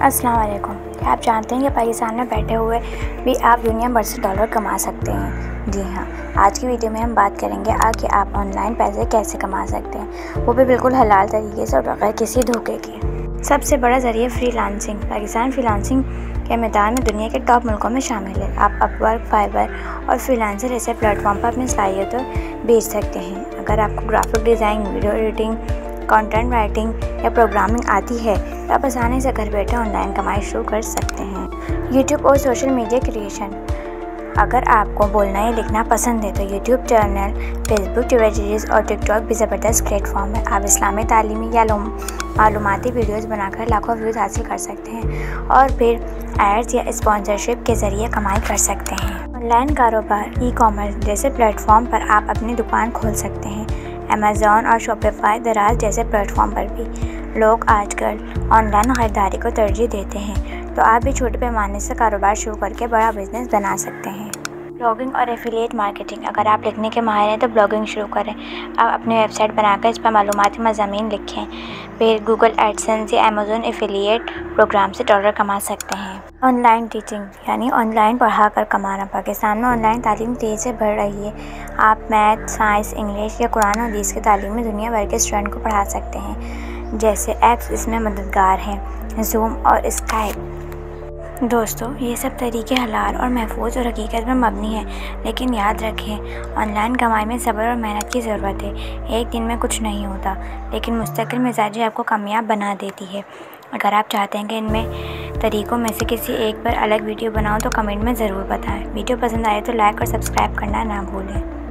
अस्सलाम वालेकुम। क्या आप जानते हैं कि पाकिस्तान में बैठे हुए भी आप दुनिया भर से डॉलर कमा सकते हैं? जी हाँ, आज की वीडियो में हम बात करेंगे कि आप ऑनलाइन पैसे कैसे कमा सकते हैं, वो भी बिल्कुल हलाल तरीके से और बगैर किसी धोखे के। सबसे बड़ा ज़रिया फ्रीलांसिंग। पाकिस्तान फ्रीलांसिंग के मैदान में दुनिया के टॉप मुल्कों में शामिल है। आप अपवर्क, फाइवर और फ्रीलांसर ऐसे प्लेटफॉर्म पर अपनी सलाहियतें बेच सकते हैं। अगर आपको graphic design, video editing, content writing या प्रोग्रामिंग आती है तो आप आसानी से घर बैठे ऑनलाइन कमाई शुरू कर सकते हैं। यूट्यूब और सोशल मीडिया क्रिएशन। अगर आपको बोलना या लिखना पसंद है तो यूट्यूब चैनल, फेसबुक, ट्विटर और टिकटॉक भी ज़बरदस्त प्लेटफॉर्म है। आप इस्लामी, तालीमी या मालूमाती वीडियोज़ बनाकर लाखों व्यूज़ हासिल कर सकते हैं और फिर एड्स या स्पॉन्सरशिप के ज़रिए कमाई कर सकते हैं। ऑनलाइन कारोबार, ई कॉमर्स जैसे प्लेटफॉर्म पर आप अपनी दुकान खोल सकते हैं। अमेज़ॉन और शॉपिफाई, दराज जैसे प्लेटफॉर्म पर भी लोग आजकल ऑनलाइन ख़रीदारी को तरजीह देते हैं, तो आप भी छोटे पैमाने से कारोबार शुरू करके बड़ा बिजनेस बना सकते हैं। ब्लॉगिंग और एफिलिएट मार्केटिंग। अगर आप लिखने के माहिर हैं तो ब्लॉगिंग शुरू करें। आप अपनी वेबसाइट बनाकर इस पर मालूमाती मज़ामीन लिखें, फिर गूगल एडसेंस या अमेज़न एफिलिएट प्रोग्राम से डॉलर कमा सकते हैं। ऑनलाइन टीचिंग यानी ऑनलाइन पढ़ा कर कमाना। पाकिस्तान में ऑनलाइन तालीम तेज़ी से बढ़ रही है। आप मैथ, साइंस, इंग्लिश या कुरान और हदीस की तालीम में दुनिया भर के स्टूडेंट को पढ़ा सकते हैं। जैसे ऐप्स इसमें मददगार हैं, जूम और स्काइप। दोस्तों, ये सब तरीके हलाल और महफूज और हकीकत में मबनी है, लेकिन याद रखें ऑनलाइन कमाई में सब्र और मेहनत की ज़रूरत है। एक दिन में कुछ नहीं होता, लेकिन मुस्तकिल मिजाजी आपको कामयाब बना देती है। अगर आप चाहते हैं कि इनमें तरीक़ों में से किसी एक पर अलग वीडियो बनाऊं तो कमेंट में ज़रूर बताएं। वीडियो पसंद आए तो लाइक और सब्सक्राइब करना ना भूलें।